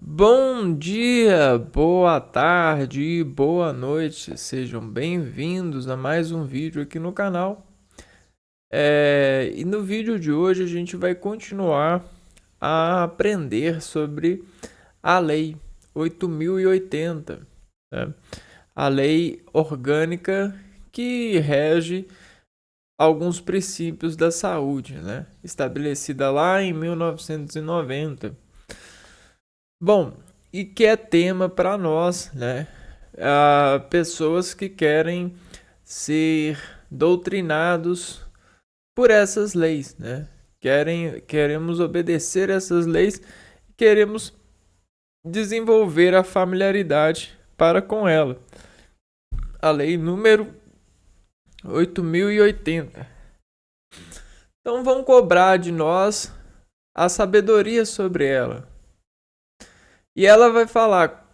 Bom dia, boa tarde, boa noite, sejam bem-vindos a mais um vídeo aqui no canal. E no vídeo de hoje a gente vai continuar a aprender sobre a Lei 8.080, né? A lei orgânica que rege alguns princípios da saúde, né? Estabelecida lá em 1990. Bom, e que é tema para nós, né? Pessoas que querem ser doutrinados por essas leis, né? Queremos obedecer essas leis, queremos desenvolver a familiaridade para com ela. A lei número 8.080. Então vão cobrar de nós a sabedoria sobre ela. E ela vai falar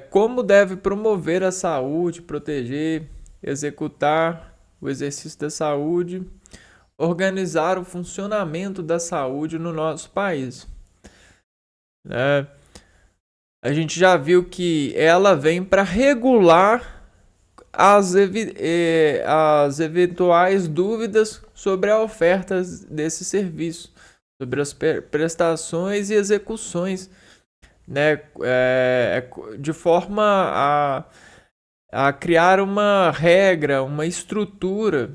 como deve promover a saúde, proteger, executar o exercício da saúde, organizar o funcionamento da saúde no nosso país. A gente já viu que ela vem para regular as eventuais dúvidas sobre a oferta desse serviço, sobre as prestações e execuções, né, de forma a criar uma regra, uma estrutura,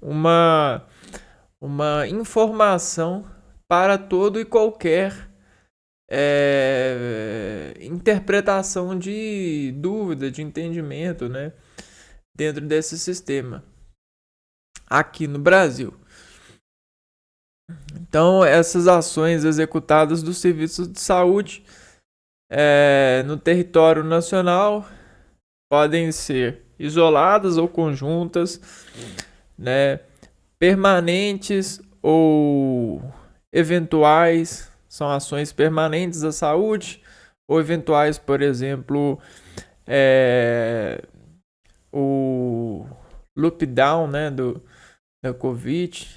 uma informação para todo e qualquer interpretação de dúvida, de entendimento, né, dentro desse sistema aqui no Brasil. Então, essas ações executadas dos serviços de saúde no território nacional podem ser isoladas ou conjuntas, né, permanentes ou eventuais, são ações permanentes da saúde, ou eventuais, por exemplo, o lockdown, né, da Covid.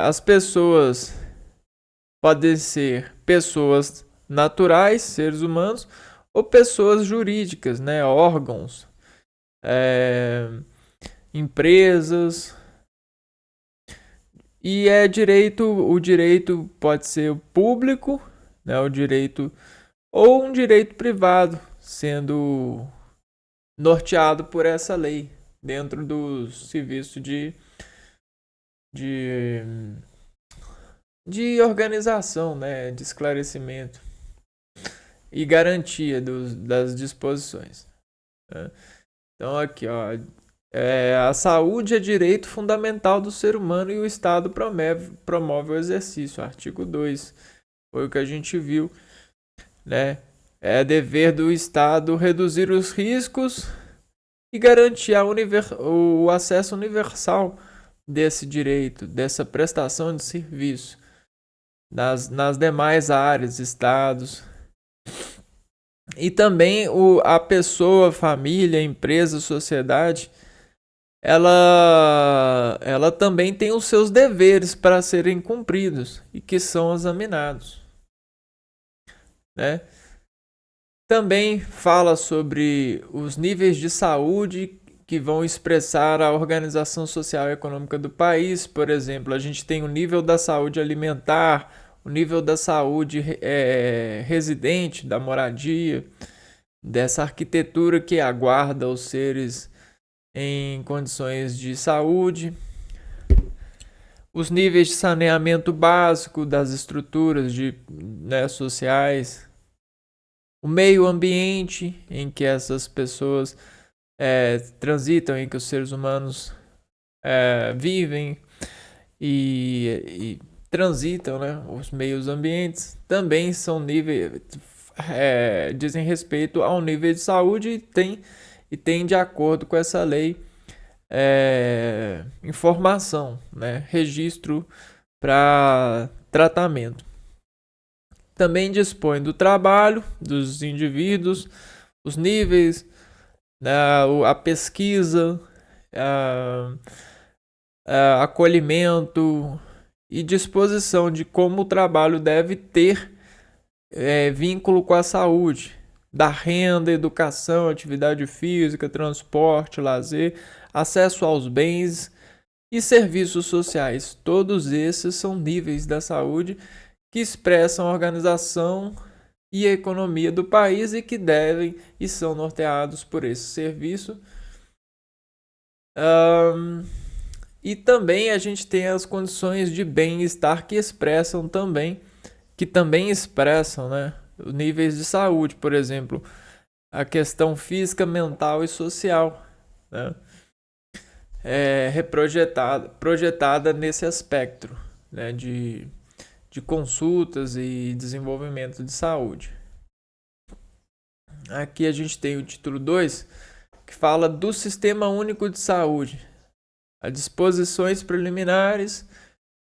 As pessoas podem ser pessoas naturais, seres humanos, ou pessoas jurídicas, né, órgãos, empresas. E o direito pode ser público, né, o direito, ou um direito privado, sendo norteado por essa lei, dentro do serviço de organização, né, de esclarecimento e garantia das disposições. Então aqui, ó, a saúde é direito fundamental do ser humano e o Estado promove o exercício. Artigo 2, foi o que a gente viu, né? É dever do Estado reduzir os riscos e garantir o acesso universal desse direito, dessa prestação de serviço nas demais áreas, estados. E também a pessoa, família, empresa, sociedade, ela também tem os seus deveres para serem cumpridos e que são examinados, né? Também fala sobre os níveis de saúde que vão expressar a organização social e econômica do país. Por exemplo, a gente tem o nível da saúde alimentar, o nível da saúde residente, da moradia, dessa arquitetura que aguarda os seres em condições de saúde, os níveis de saneamento básico das estruturas sociais, o meio ambiente em que essas pessoas transitam, em que os seres humanos vivem e transitam, né? Os meios ambientes também são níveis, dizem respeito ao nível de saúde e tem de acordo com essa lei informação, né? Registro para tratamento. Também dispõe do trabalho dos indivíduos, os níveis, a pesquisa, acolhimento e disposição de como o trabalho deve ter vínculo com a saúde, da renda, educação, atividade física, transporte, lazer, acesso aos bens e serviços sociais. Todos esses são níveis da saúde que expressam a organização e a economia do país e que devem e são norteados por esse serviço. E também a gente tem as condições de bem-estar que também expressam, né, os níveis de saúde, por exemplo, a questão física, mental e social, né, projetada nesse aspecto, né, de consultas e desenvolvimento de saúde. Aqui a gente tem o título 2, que fala do Sistema Único de Saúde, as disposições preliminares,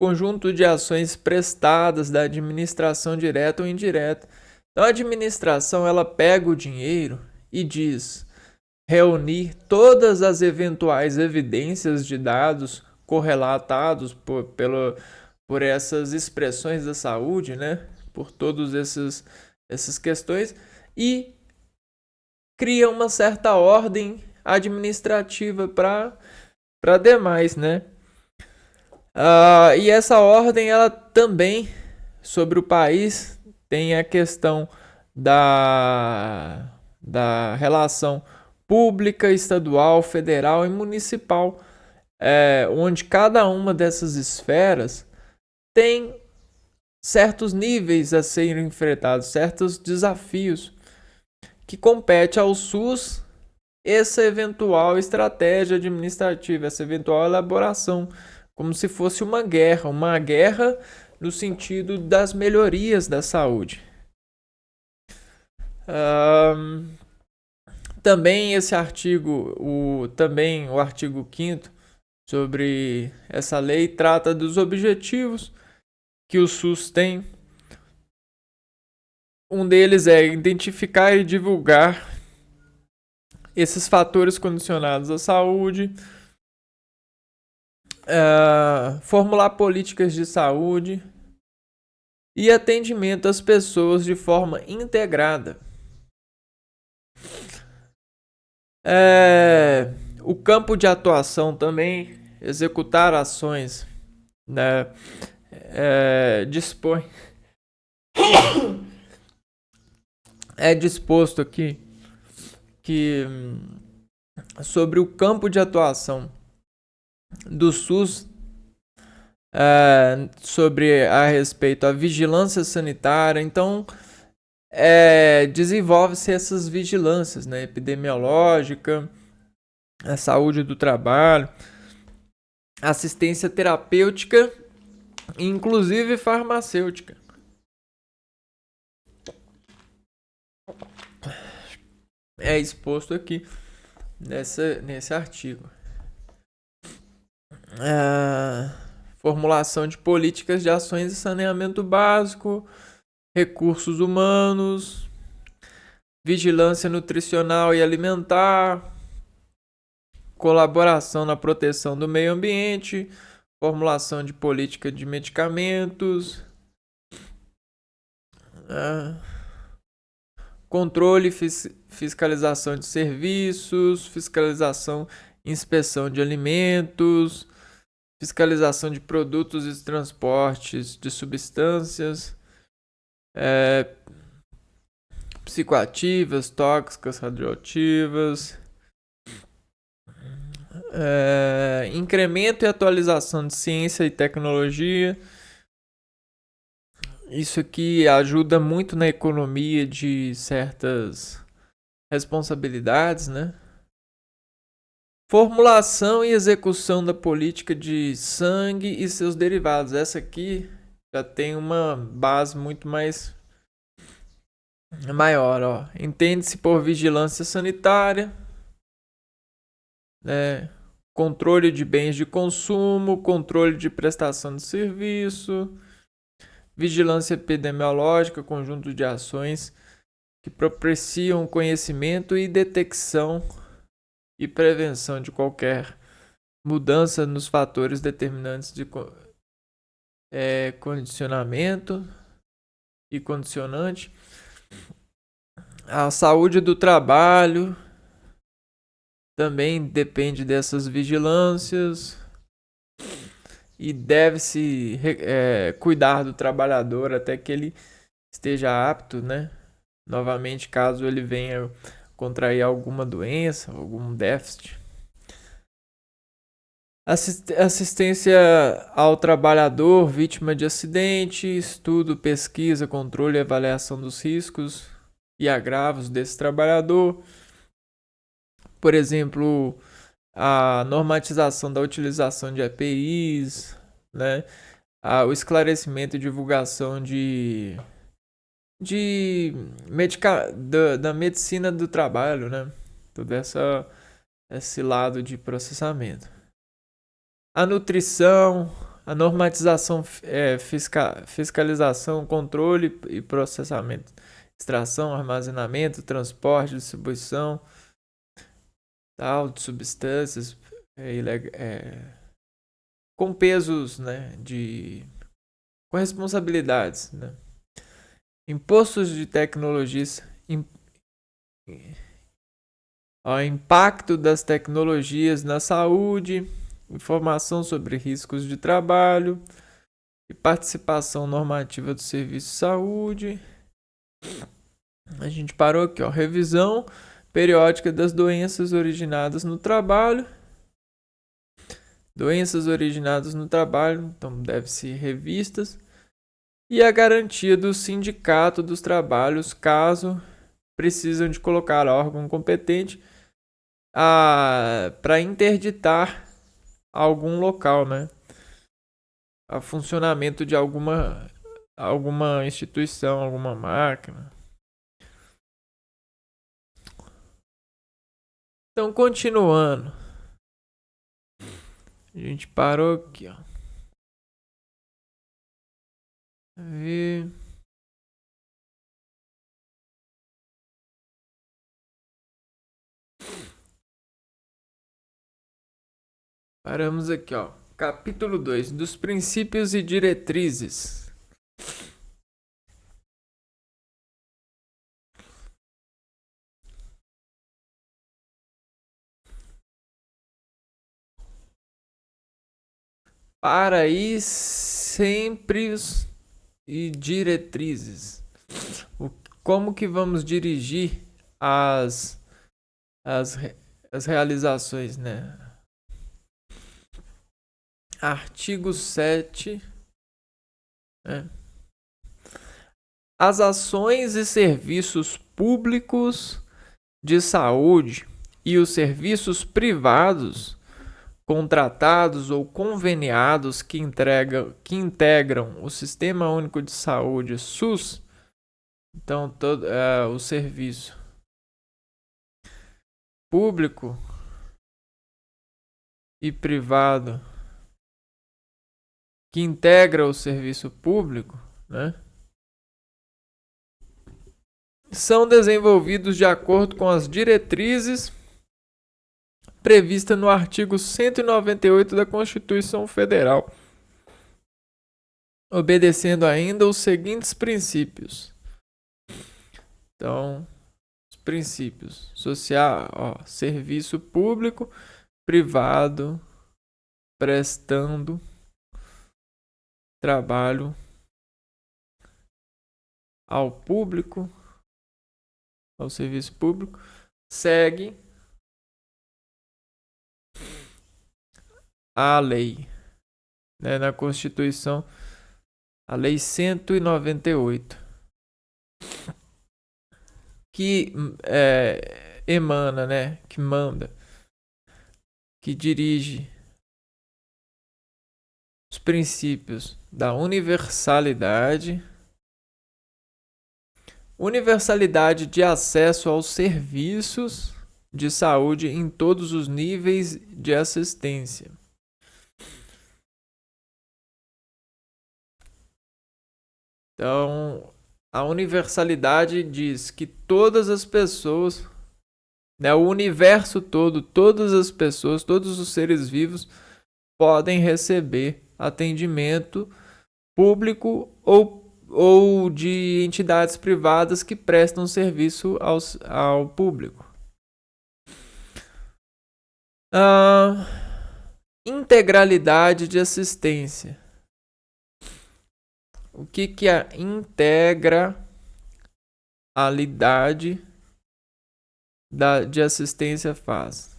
conjunto de ações prestadas da administração direta ou indireta. Então a administração ela pega o dinheiro e diz reunir todas as eventuais evidências de dados correlatados por essas expressões da saúde, né? Por todas essas questões e cria uma certa ordem administrativa para demais, né? E essa ordem, ela também, sobre o país, tem a questão da relação pública, estadual, federal e municipal, onde cada uma dessas esferas tem certos níveis a serem enfrentados, certos desafios que compete ao SUS essa eventual estratégia administrativa, essa eventual elaboração, como se fosse uma guerra no sentido das melhorias da saúde. Também esse artigo, também o artigo 5º sobre essa lei trata dos objetivos que o SUS tem. Um deles é identificar e divulgar esses fatores condicionados à saúde, formular políticas de saúde e atendimento às pessoas de forma integrada. O campo de atuação também, executar ações, né, dispõe. É disposto aqui que sobre o campo de atuação do SUS, sobre a respeito à vigilância sanitária. Então, desenvolve-se essas vigilâncias, né, epidemiológica, a saúde do trabalho, assistência terapêutica, inclusive farmacêutica. É exposto aqui nesse artigo. Formulação de políticas de ações de saneamento básico, recursos humanos, vigilância nutricional e alimentar, colaboração na proteção do meio ambiente, formulação de política de medicamentos, controle e fiscalização de serviços, fiscalização e inspeção de alimentos, fiscalização de produtos e transportes de substâncias psicoativas, tóxicas, radioativas, incremento e atualização de ciência e tecnologia. Isso aqui ajuda muito na economia de certas responsabilidades, né? Formulação e execução da política de sangue e seus derivados. Essa aqui já tem uma base muito maior, ó. Entende-se por vigilância sanitária, né? Controle de bens de consumo, controle de prestação de serviço, vigilância epidemiológica, conjunto de ações que propiciam conhecimento e detecção e prevenção de qualquer mudança nos fatores determinantes de condicionamento e condicionante. A saúde do trabalho também depende dessas vigilâncias e deve-se cuidar do trabalhador até que ele esteja apto, né? Novamente, caso ele venha contrair alguma doença, algum déficit. Assistência ao trabalhador vítima de acidente, estudo, pesquisa, controle e avaliação dos riscos e agravos desse trabalhador. Por exemplo, a normatização da utilização de EPIs, né? O esclarecimento e divulgação da medicina do trabalho, né? Todo esse lado de processamento. A nutrição, a normatização, fiscalização, controle e processamento, extração, armazenamento, transporte, distribuição, tal, de substâncias com pesos, né, com responsabilidades, né? Impostos de tecnologias, impacto das tecnologias na saúde, informação sobre riscos de trabalho e participação normativa do serviço de saúde. A gente parou aqui, revisão periódica das doenças originadas no trabalho. Doenças originadas no trabalho, então devem ser revistas. E a garantia do sindicato dos trabalhos, caso precisam de colocar órgão competente para interditar algum local, né? A funcionamento de alguma instituição, alguma máquina. Então, continuando. A gente parou aqui, Paramos aqui, Capítulo 2, dos princípios e diretrizes. Para aí sempre e diretrizes. Como que vamos dirigir as realizações, né? Artigo 7. Né? As ações e serviços públicos de saúde e os serviços privados contratados ou conveniados que integram o Sistema Único de Saúde, SUS, então todo o serviço público e privado que integra o serviço público, né, são desenvolvidos de acordo com as diretrizes prevista no artigo 198 da Constituição Federal, obedecendo ainda os seguintes princípios. Então, os princípios: social, serviço público, privado, prestando trabalho ao público, ao serviço público, segue a lei, né, na Constituição, a Lei 198, que emana, né, que manda, que dirige os princípios da universalidade de acesso aos serviços de saúde em todos os níveis de assistência. Então, a universalidade diz que todas as pessoas, né, o universo todo, todas as pessoas, todos os seres vivos podem receber atendimento público ou ou de entidades privadas que prestam serviço ao público. Integralidade de assistência. O que a integralidade de assistência faz?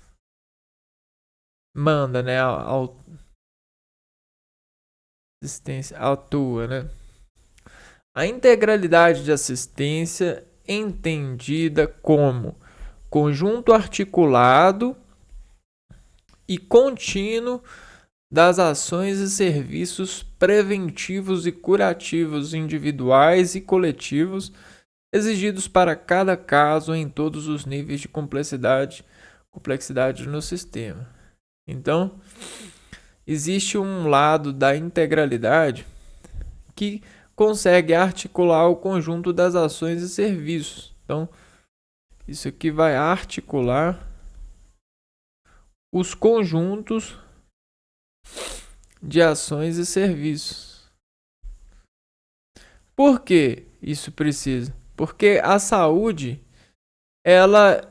Manda, né? Assistência atua, né? A integralidade de assistência entendida como conjunto articulado e contínuo das ações e serviços preventivos e curativos individuais e coletivos exigidos para cada caso em todos os níveis de complexidade no sistema. Então, existe um lado da integralidade que consegue articular o conjunto das ações e serviços. Então, isso aqui vai articular os conjuntos de ações e serviços. Por que isso precisa? Porque a saúde, ela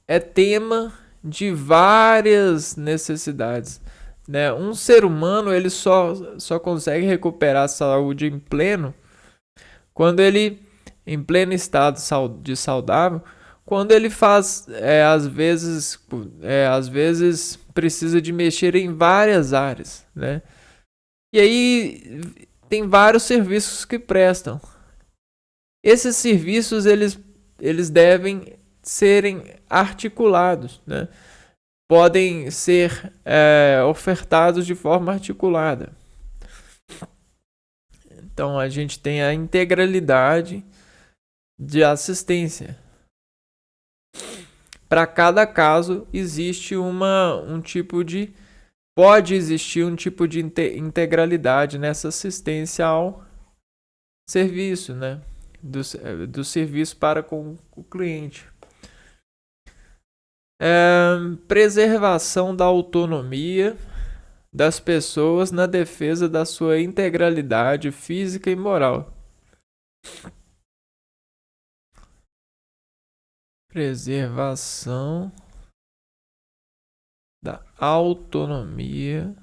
é tema de várias necessidades, né? Um ser humano, ele só consegue recuperar a saúde em pleno quando ele, em pleno estado de saudável, quando ele faz, às vezes precisa de mexer em várias áreas, né? E aí tem vários serviços que prestam. Esses serviços, eles devem serem articulados, né? Podem ser ofertados de forma articulada. Então, a gente tem a integralidade de assistência. Para cada caso, existe pode existir um tipo de integralidade nessa assistência ao serviço, né? Do serviço para com o cliente. Preservação da autonomia das pessoas na defesa da sua integralidade física e moral. Preservação da autonomia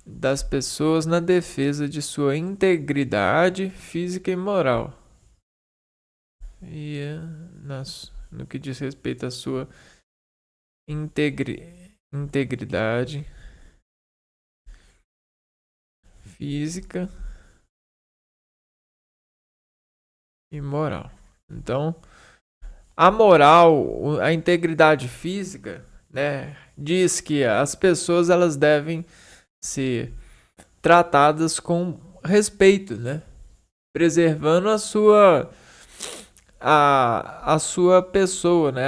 das pessoas na defesa de sua integridade física e moral. E no que diz respeito à sua integridade física e moral. Então, a moral, a integridade física, né, diz que as pessoas, elas devem ser tratadas com respeito, né, preservando a sua pessoa, né,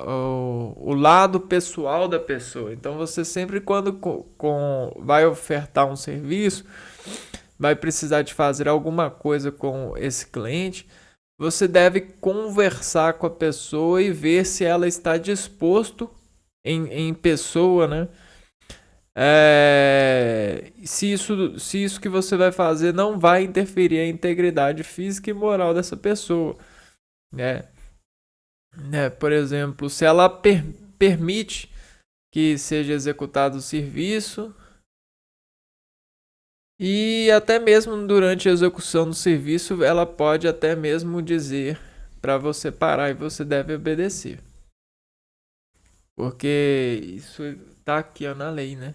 o lado pessoal da pessoa. Então, você sempre, quando vai ofertar um serviço, vai precisar de fazer alguma coisa com esse cliente, você deve conversar com a pessoa e ver se ela está disposto em pessoa, né? Se isso que você vai fazer não vai interferir a integridade física e moral dessa pessoa, né? Por exemplo, se ela permite que seja executado o serviço, e até mesmo durante a execução do serviço, ela pode até mesmo dizer para você parar e você deve obedecer. Porque isso está aqui na lei, né?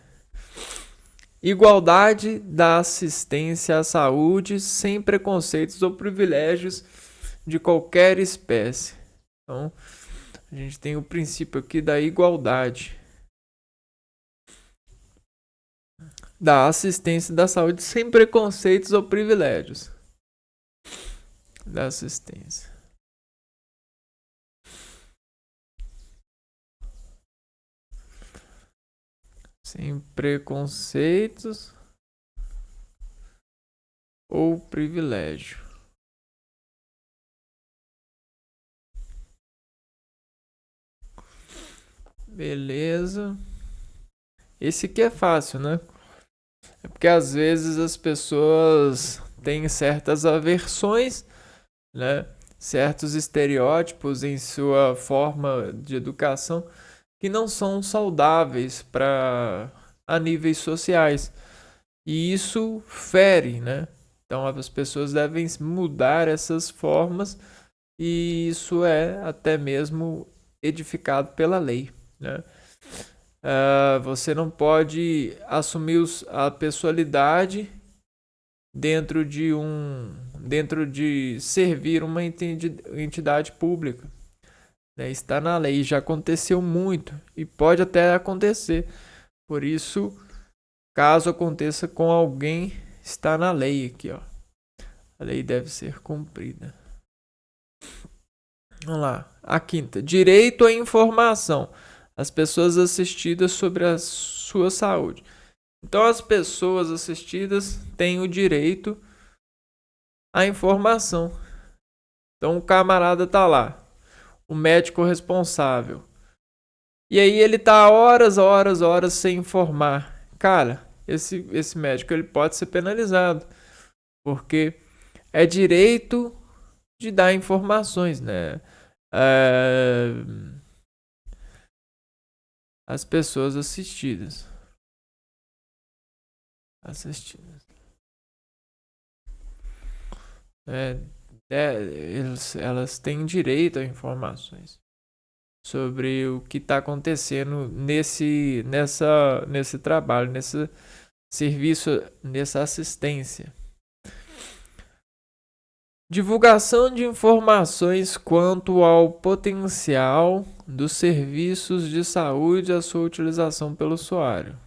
Igualdade da assistência à saúde sem preconceitos ou privilégios de qualquer espécie. Então, a gente tem o princípio aqui da igualdade da assistência da saúde sem preconceitos ou privilégios da assistência. Sem preconceitos ou privilégio. Beleza. Esse aqui é fácil, né? É porque às vezes as pessoas têm certas aversões, né? Certos estereótipos em sua forma de educação que não são saudáveis para a níveis sociais. E isso fere, né? Então as pessoas devem mudar essas formas e isso é até mesmo edificado pela lei, né? Você não pode assumir a pessoalidade dentro de servir uma entidade pública, né? Está na lei, já aconteceu muito e pode até acontecer. Por isso, caso aconteça com alguém, está na lei aqui, ó. A lei deve ser cumprida. Vamos lá. A quinta, direito à informação. As pessoas assistidas sobre a sua saúde. Então, as pessoas assistidas têm o direito à informação. Então, o camarada tá lá, o médico responsável. E aí ele tá horas sem informar. Cara, esse médico ele pode ser penalizado, porque é direito de dar informações, né? As pessoas assistidas. É, elas têm direito a informações sobre o que está acontecendo nesse trabalho, nesse serviço, nessa assistência. Divulgação de informações quanto ao potencial dos serviços de saúde e a sua utilização pelo usuário.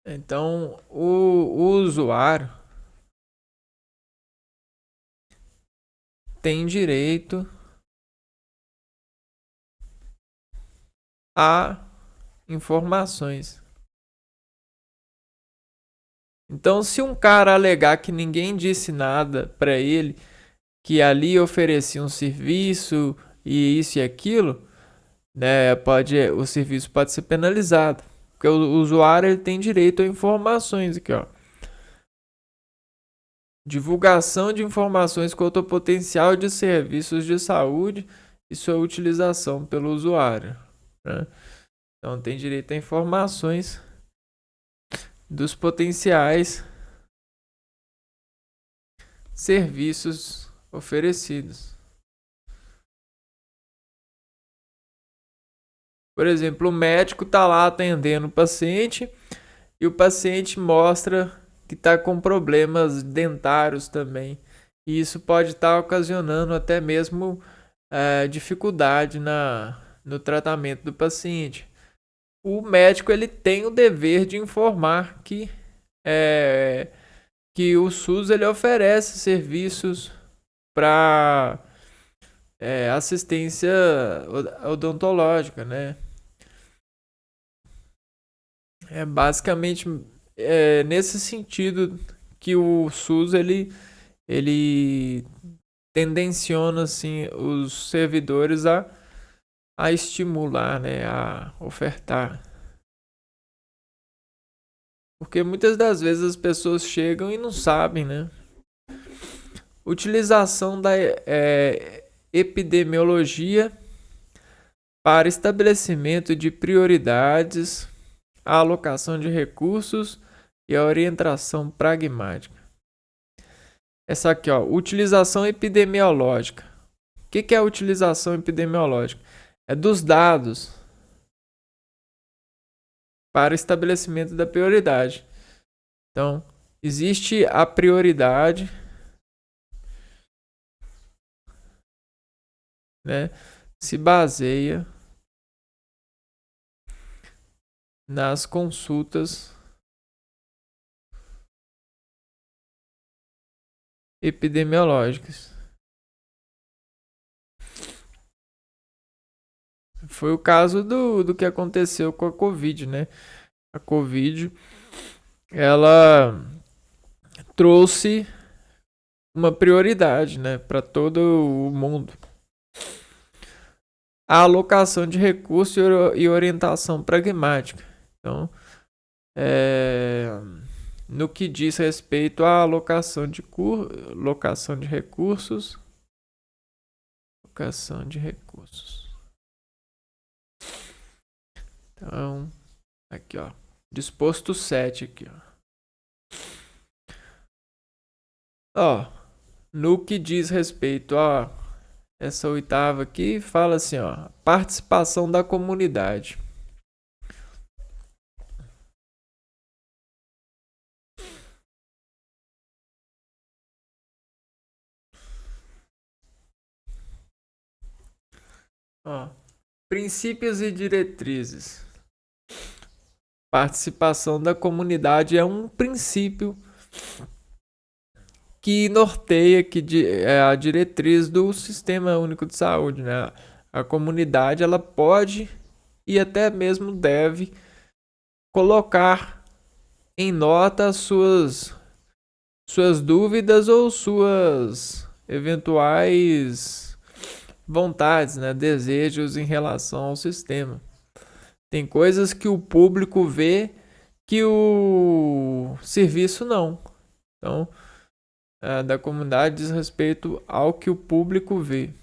Então, o usuário tem direito a informações. Então, se um cara alegar que ninguém disse nada para ele, que ali oferecia um serviço e isso e aquilo, né, o serviço pode ser penalizado, porque o usuário ele tem direito a informações aqui, ó. Divulgação de informações quanto ao potencial de serviços de saúde e sua utilização pelo usuário, né? Então tem direito a informações dos potenciais serviços oferecidos. Por exemplo, o médico está lá atendendo o paciente e o paciente mostra que está com problemas dentários também. E isso pode estar ocasionando até mesmo dificuldade no tratamento do paciente. O médico ele tem o dever de informar que o SUS ele oferece serviços para assistência odontológica, né? É basicamente nesse sentido que o SUS ele tendenciona assim os servidores a estimular, né, a ofertar. Porque muitas das vezes as pessoas chegam e não sabem, né? Utilização da epidemiologia para estabelecimento de prioridades, a alocação de recursos e a orientação pragmática. Essa aqui, ó, utilização epidemiológica. O que é a utilização epidemiológica? É dos dados para estabelecimento da prioridade. Então, existe a prioridade, né? Se baseia nas consultas epidemiológicas. Foi o caso do que aconteceu com a Covid, né? A Covid, ela trouxe uma prioridade, né, para todo o mundo. a alocação de recursos e orientação pragmática. Então, no que diz respeito à alocação de recursos, alocação de recursos. Então, aqui, ó, disposto 7 aqui, ó. No que diz respeito a essa oitava aqui, fala assim, ó, participação da comunidade. Ó, princípios e diretrizes. Participação da comunidade é um princípio que norteia a diretriz do Sistema Único de Saúde, né? A comunidade ela pode e até mesmo deve colocar em nota as suas dúvidas ou suas eventuais vontades, né? Desejos em relação ao sistema. Tem coisas que o público vê que o serviço não. Então, da comunidade diz respeito ao que o público vê.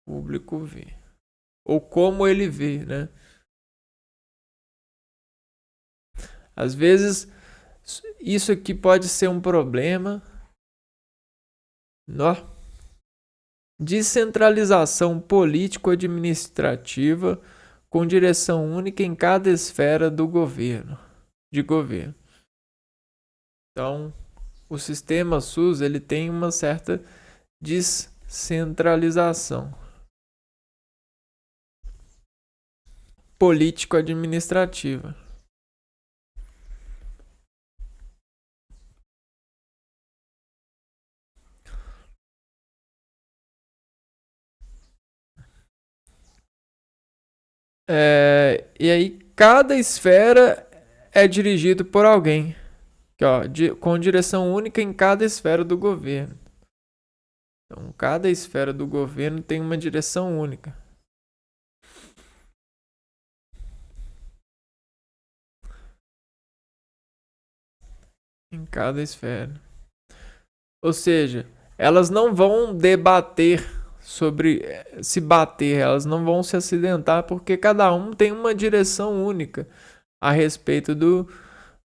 O público vê. Ou como ele vê, né? Às vezes, isso aqui pode ser um problema. Descentralização político-administrativa com direção única em cada esfera do governo. Então, o sistema SUS ele tem uma certa descentralização político-administrativa. E aí cada esfera é dirigido por alguém, com direção única em cada esfera do governo. Então, cada esfera do governo tem uma direção única. Em cada esfera. Ou seja, elas não vão debater sobre se bater, elas não vão se acidentar, porque cada um tem uma direção única a respeito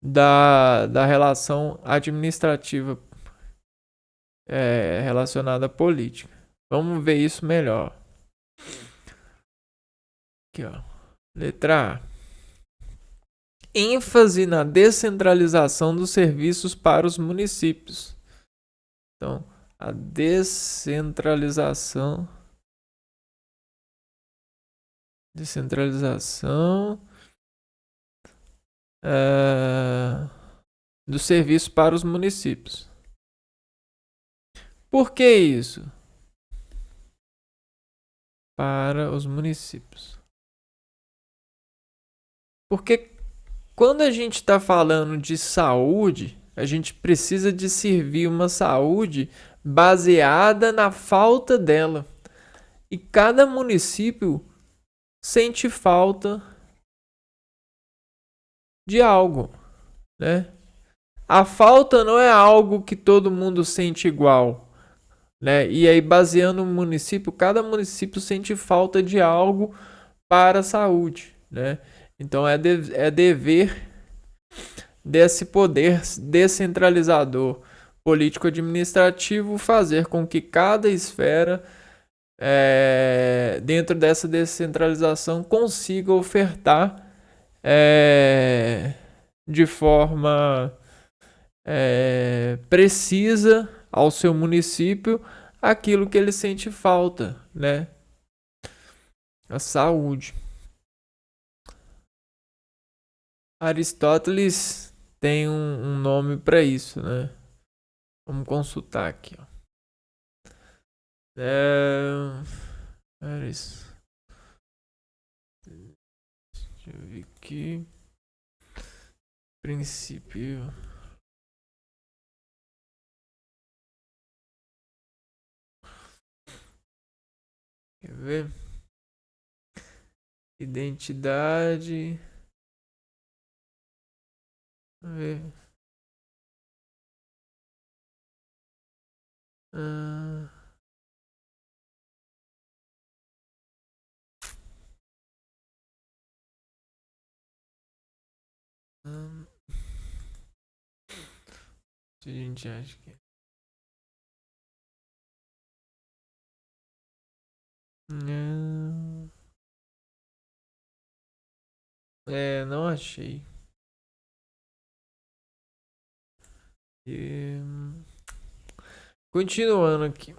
da relação administrativa relacionada à política. Vamos ver isso melhor. Aqui, ó. Letra A. ênfase na descentralização dos serviços para os municípios. Então, a descentralização do serviço para os municípios. Por que isso? Para os municípios. Porque quando a gente está falando de saúde, a gente precisa de servir uma saúde baseada na falta dela. E cada município sente falta de algo, né? A falta não é algo que todo mundo sente igual, né? E aí, baseando no município, cada município sente falta de algo para a saúde, né? Então, é dever desse poder descentralizador político-administrativo fazer com que cada esfera, dentro dessa descentralização, consiga ofertar de forma precisa ao seu município aquilo que ele sente falta, né? A saúde. Aristóteles tem um nome para isso, né? Vamos consultar aqui, ó. Deixa eu ver aqui. Princípio. Quer ver? Identidade. Vamos ver. Ah, hum, se a gente acha que. Não. Não achei. E, continuando aqui.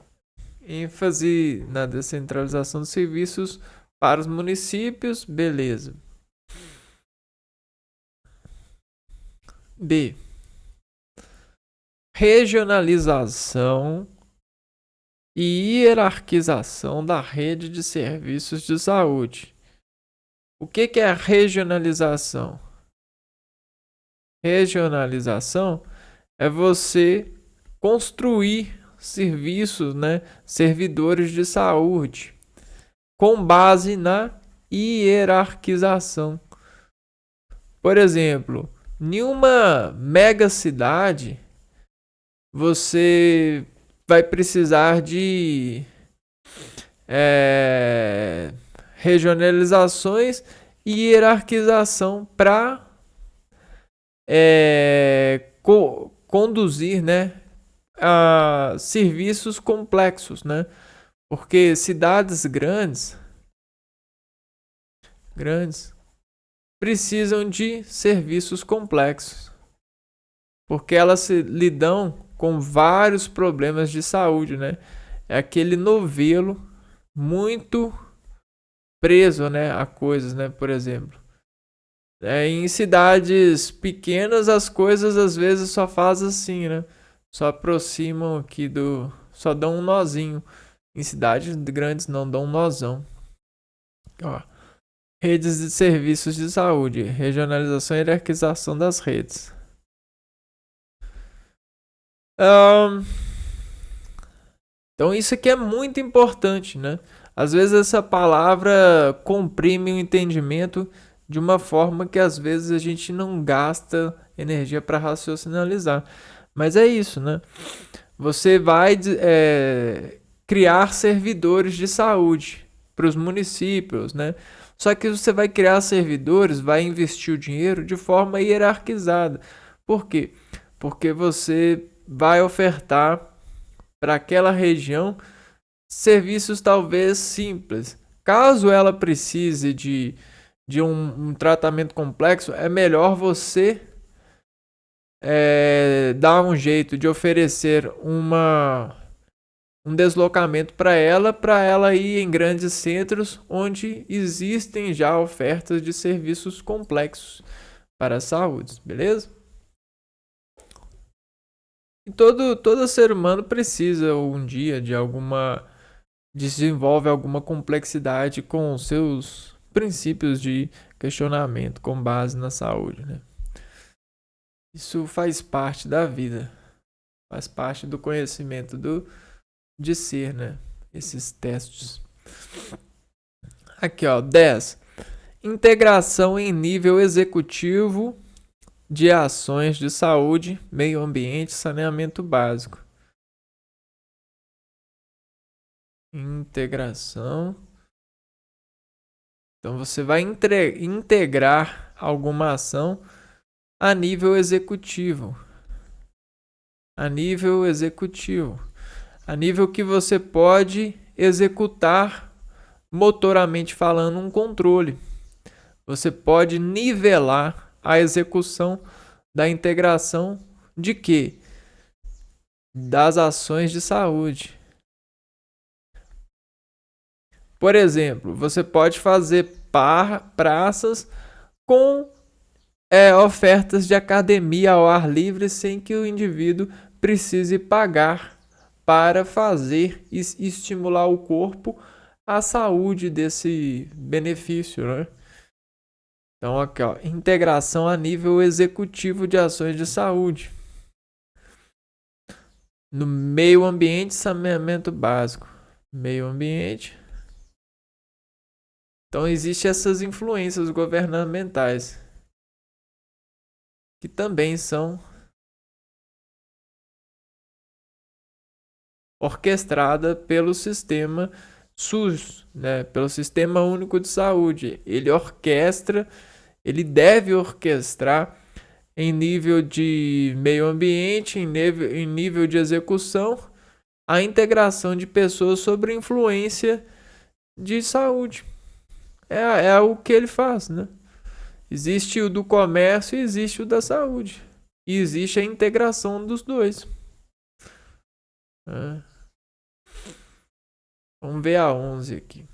ênfase na descentralização dos serviços para os municípios, beleza. B. Regionalização e hierarquização da rede de serviços de saúde. O que é a regionalização? Regionalização é você construir serviços, né, servidores de saúde, com base na hierarquização. Por exemplo, em uma mega cidade, você vai precisar de regionalizações e hierarquização para conduzir, né, a serviços complexos, né? Porque cidades grandes precisam de serviços complexos, porque elas lidam com vários problemas de saúde, né? É aquele novelo muito preso, né, a coisas, né? Por exemplo, em cidades pequenas as coisas às vezes só fazem assim, né? Só aproximam aqui só dão um nozinho. Em cidades grandes não dão um nozão. Ó. Redes de serviços de saúde, regionalização e hierarquização das redes. Então isso aqui é muito importante, né? Às vezes essa palavra comprime o entendimento de uma forma que às vezes a gente não gasta energia para raciocinalizar. Mas é isso, né? Você vai criar servidores de saúde para os municípios, né? Só que você vai criar servidores, vai investir o dinheiro de forma hierarquizada. Por quê? Porque você vai ofertar para aquela região serviços talvez simples. Caso ela precise de um tratamento complexo, é melhor você dar um jeito de oferecer um deslocamento para ela ir em grandes centros onde existem já ofertas de serviços complexos para a saúde, beleza? E todo ser humano precisa um dia de desenvolve alguma complexidade com seus princípios de questionamento com base na saúde, né? Isso faz parte da vida, faz parte do conhecimento de ser, né? Esses testes. Aqui, ó, 10. Integração em nível executivo de ações de saúde, meio ambiente e saneamento básico. Integração. Então você vai integrar alguma ação a nível executivo. A nível executivo. A nível que você pode executar, motoramente falando, um controle. Você pode nivelar a execução da integração de quê? Das ações de saúde. Por exemplo, você pode fazer praças com ofertas de academia ao ar livre sem que o indivíduo precise pagar para fazer e estimular o corpo à saúde desse benefício, né? Então, aqui, ó, integração a nível executivo de ações de saúde. No meio ambiente, saneamento básico. Meio ambiente, Então existem essas influências governamentais que também são orquestradas pelo sistema SUS, né? Pelo Sistema Único de Saúde. Ele orquestra, ele deve orquestrar em nível de meio ambiente, em nível de execução, a integração de pessoas sobre influência de saúde. É o que ele faz, né? Existe o do comércio e existe o da saúde. E existe a integração dos dois. Vamos ver a 11 aqui.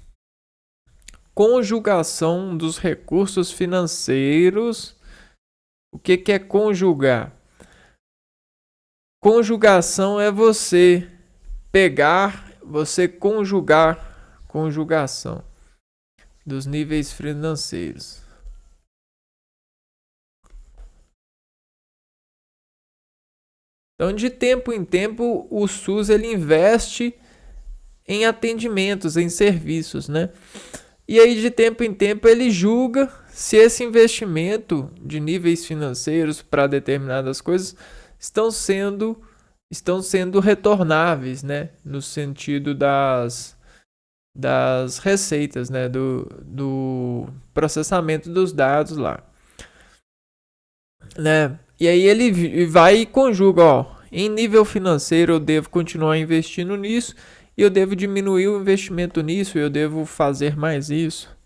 Conjugação dos recursos financeiros. O que é conjugar? Conjugação é você pegar, você conjugar, conjugação dos níveis financeiros. Então, de tempo em tempo, o SUS ele investe em atendimentos, em serviços, né? E aí, de tempo em tempo, ele julga se esse investimento de níveis financeiros para determinadas coisas estão sendo retornáveis, né? No sentido das receitas, né? Do processamento dos dados lá, né? E aí ele vai e conjuga, ó, em nível financeiro eu devo continuar investindo nisso, e eu devo diminuir o investimento nisso, eu devo fazer mais isso.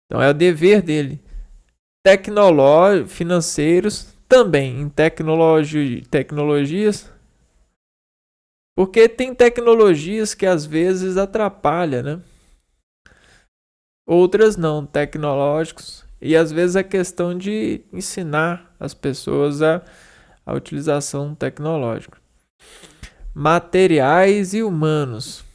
Então é o dever dele. Financeiros também, em tecnologias, porque tem tecnologias que às vezes atrapalham, né? Outras não, tecnológicos. E às vezes é questão de ensinar as pessoas a utilização tecnológica. Materiais e humanos.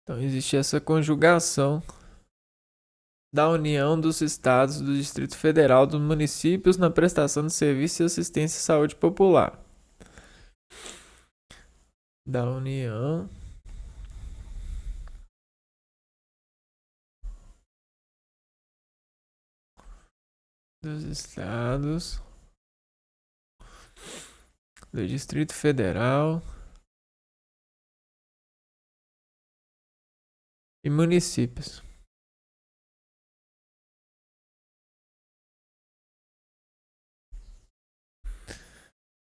Então existe essa conjugação da União, dos Estados, do Distrito Federal, dos municípios na prestação de serviços e assistência à saúde popular. Da União, dos Estados, do Distrito Federal e municípios.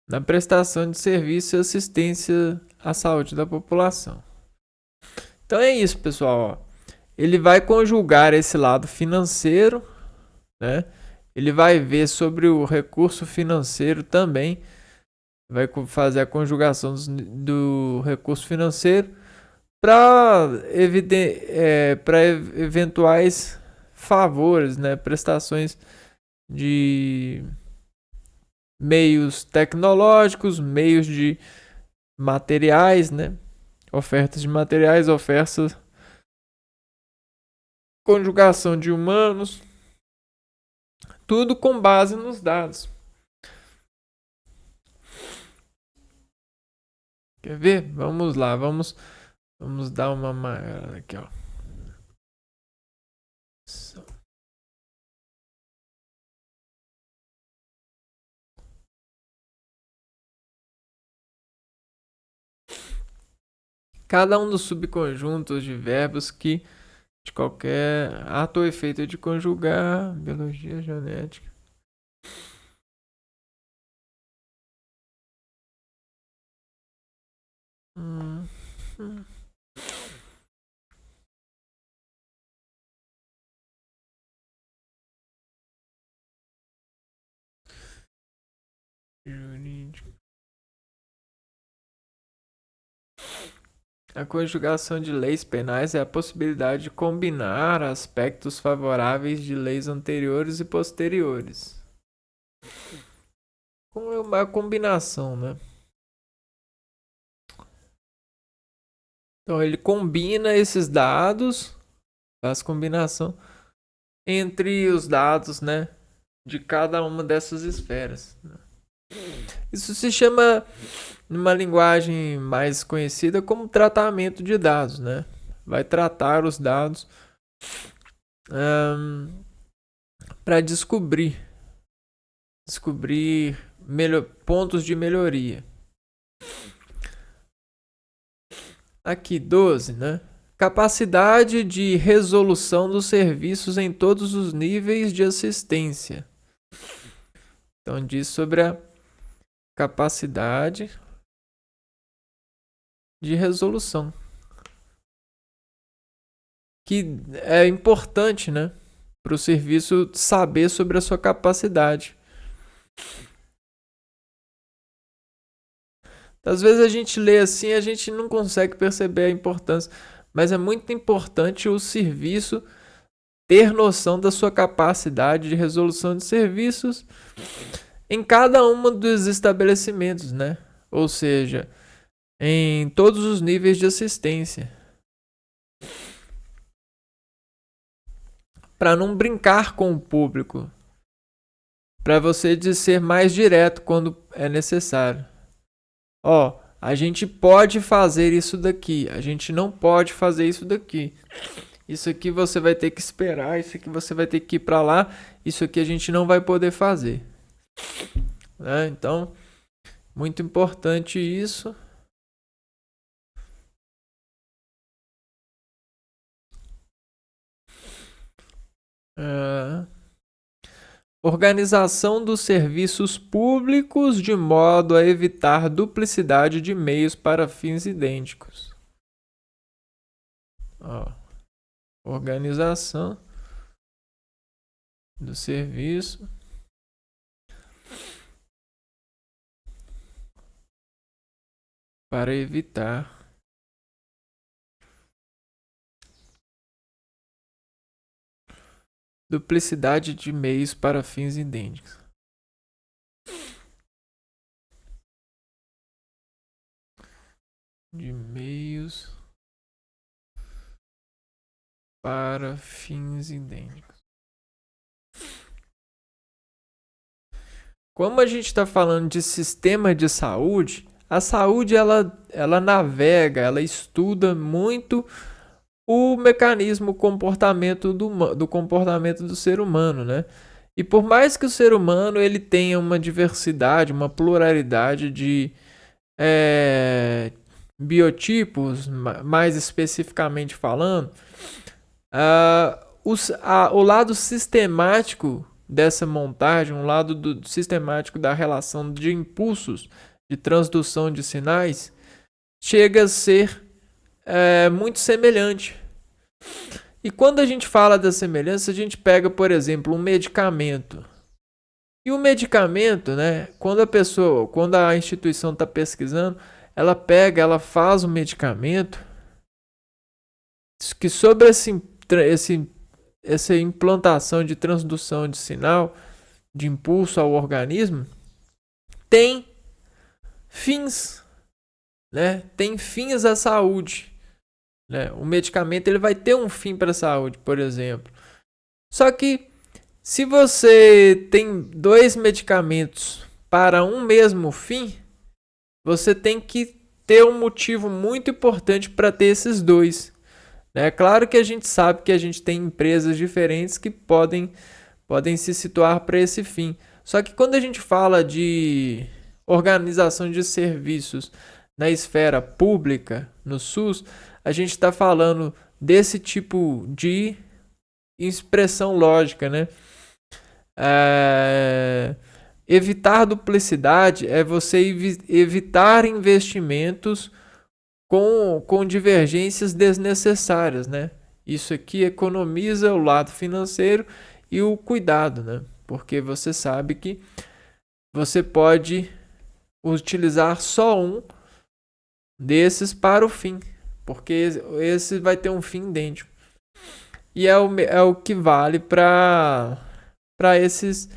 Na prestação de serviço e assistência à saúde da população. Então é isso, pessoal. Ele vai conjugar esse lado financeiro, né? Ele vai ver sobre o recurso financeiro também. Vai fazer a conjugação do recurso financeiro para eventuais favores, né? Prestações de meios tecnológicos, meios de materiais, né? Ofertas de materiais, ofertas, conjugação de humanos, tudo com base nos dados. Quer ver? Vamos lá, vamos dar uma maior aqui, ó. Cada um dos subconjuntos de verbos que de qualquer ato ou efeito de conjugar, biologia, genética. Jurídico. A conjugação de leis penais é a possibilidade de combinar aspectos favoráveis de leis anteriores e posteriores. Como é uma combinação, né? Então ele combina esses dados, faz combinação entre os dados, né, de cada uma dessas esferas. Isso se chama, numa linguagem mais conhecida, como tratamento de dados, né? Vai tratar os dados para descobrir pontos de melhoria. Aqui, 12, né? Capacidade de resolução dos serviços em todos os níveis de assistência. Então, diz sobre a capacidade de resolução. Que é importante, né? Para o serviço saber sobre a sua capacidade. Às vezes a gente lê assim e a gente não consegue perceber a importância. Mas é muito importante o serviço ter noção da sua capacidade de resolução de serviços em cada um dos estabelecimentos, né? Ou seja, em todos os níveis de assistência. Para não brincar com o público. Para você ser mais direto quando é necessário. Ó, a gente pode fazer isso daqui, a gente não pode fazer isso daqui. Isso aqui você vai ter que esperar, isso aqui você vai ter que ir para lá, isso aqui a gente não vai poder fazer. Né? Então, muito importante isso. Organização dos serviços públicos de modo a evitar duplicidade de meios para fins idênticos. Ó, organização do serviço para evitar duplicidade de meios para fins idênticos. De meios para fins idênticos. Como a gente está falando de sistema de saúde, a saúde ela navega, ela estuda muito o mecanismo comportamento do comportamento do ser humano, né? E por mais que o ser humano ele tenha uma diversidade, uma pluralidade de biotipos, mais especificamente falando, o lado sistemático dessa montagem, um lado sistemático da relação de impulsos, de transdução de sinais, chega a ser muito semelhante. E quando a gente fala da semelhança, a gente pega, por exemplo, um medicamento. E o medicamento, né, quando a instituição está pesquisando, ela faz o medicamento que sobre essa implantação de transdução de sinal, de impulso ao organismo, tem fins, né? Tem fins à saúde. Né? O medicamento ele vai ter um fim para a saúde, por exemplo. Só que se você tem 2 medicamentos para um mesmo fim, você tem que ter um motivo muito importante para ter esses 2. É claro que a gente sabe que a gente tem empresas diferentes que podem se situar para esse fim. Só que quando a gente fala de organização de serviços na esfera pública, no SUS, a gente está falando desse tipo de expressão lógica, né? Evitar duplicidade é você evitar investimentos com divergências desnecessárias, né? Isso aqui economiza o lado financeiro e o cuidado, né? Porque você sabe que você pode utilizar só um desses para o fim, porque esse vai ter um fim idêntico. E é o que vale para esses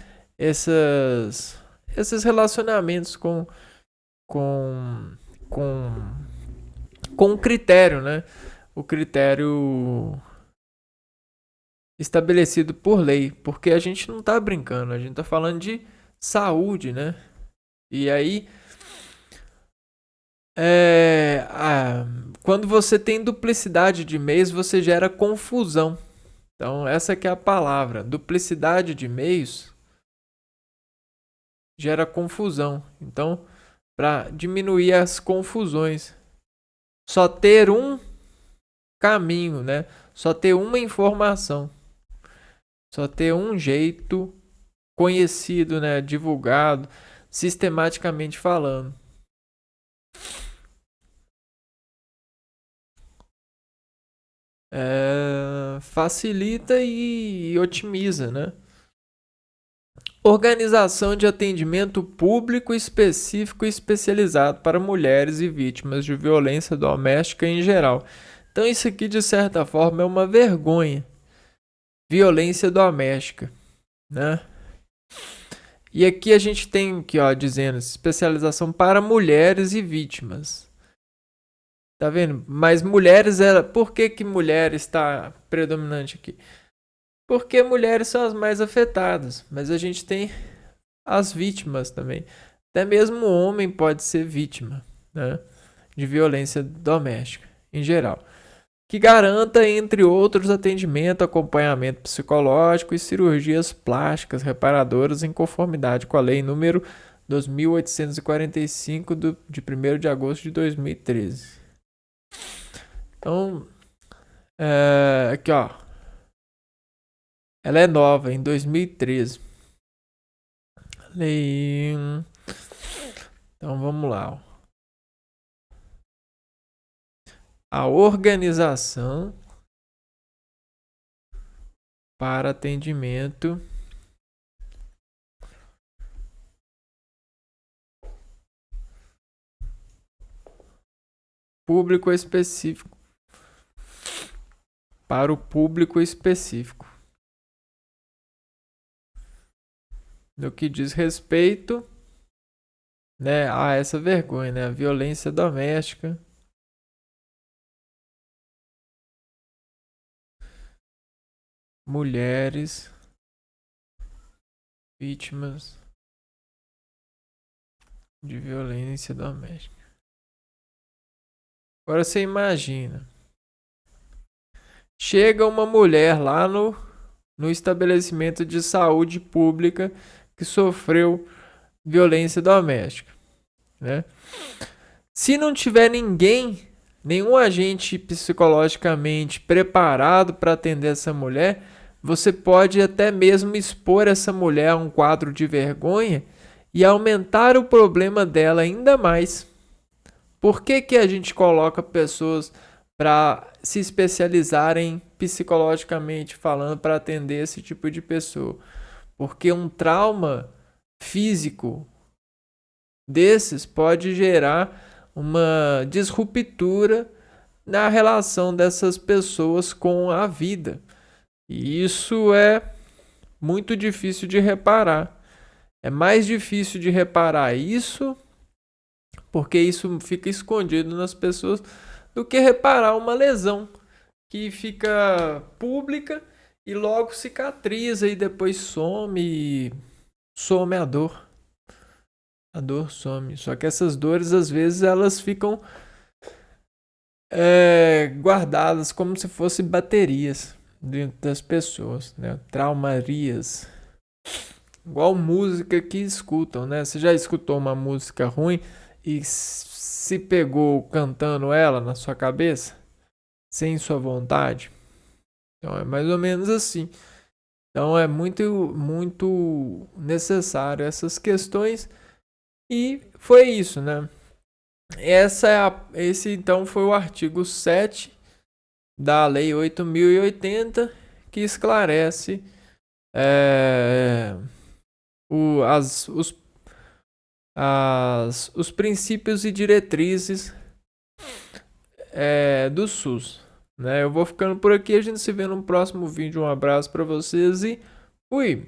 relacionamentos com o critério, né? O critério estabelecido por lei, porque a gente não está brincando, a gente está falando de saúde, né? E aí, quando você tem duplicidade de meios, você gera confusão. Então, essa que é a palavra. Duplicidade de meios gera confusão. Então, para diminuir as confusões, só ter um caminho, né? Só ter uma informação. Só ter um jeito conhecido, né? Divulgado, sistematicamente falando. Facilita e otimiza, né? Organização de atendimento público específico e especializado para mulheres e vítimas de violência doméstica em geral. Então isso aqui de certa forma é uma vergonha. Violência doméstica, né? E aqui a gente tem aqui, ó, dizendo especialização para mulheres e vítimas. Tá vendo? Mas mulheres, por que mulheres está predominante aqui? Porque mulheres são as mais afetadas, mas a gente tem as vítimas também. Até mesmo o homem pode ser vítima, né, de violência doméstica em geral. Que garanta, entre outros, atendimento, acompanhamento psicológico e cirurgias plásticas reparadoras em conformidade com a lei número 2845 de 1º de agosto de 2013. Então, aqui ó, ela é nova, em 2013. Lei. Então vamos lá. Ó. A organização para atendimento público específico. Para o público específico. No que diz respeito, né, a essa vergonha, né, a violência doméstica. Mulheres vítimas de violência doméstica. Agora você imagina. Chega uma mulher lá no estabelecimento de saúde pública que sofreu violência doméstica, né? Se não tiver nenhum agente psicologicamente preparado para atender essa mulher, você pode até mesmo expor essa mulher a um quadro de vergonha e aumentar o problema dela ainda mais. Por que a gente coloca pessoas para se especializarem psicologicamente falando para atender esse tipo de pessoa? Porque um trauma físico desses pode gerar uma disruptura na relação dessas pessoas com a vida. E isso é muito difícil de reparar. É mais difícil de reparar isso, porque isso fica escondido nas pessoas, do que reparar uma lesão que fica pública e logo cicatriza e depois some a dor. A dor some. Só que essas dores, às vezes, elas ficam guardadas como se fossem baterias dentro das pessoas, né? Traumarias. Igual música que escutam, né? Você já escutou uma música ruim e se pegou cantando ela na sua cabeça? Sem sua vontade? Então é mais ou menos assim. Então é muito necessário essas questões. E foi isso, né? Esse então foi o artigo 7 da Lei 8.080, que esclarece os princípios e diretrizes do SUS. Né? Eu vou ficando por aqui, a gente se vê no próximo vídeo. Um abraço para vocês e fui!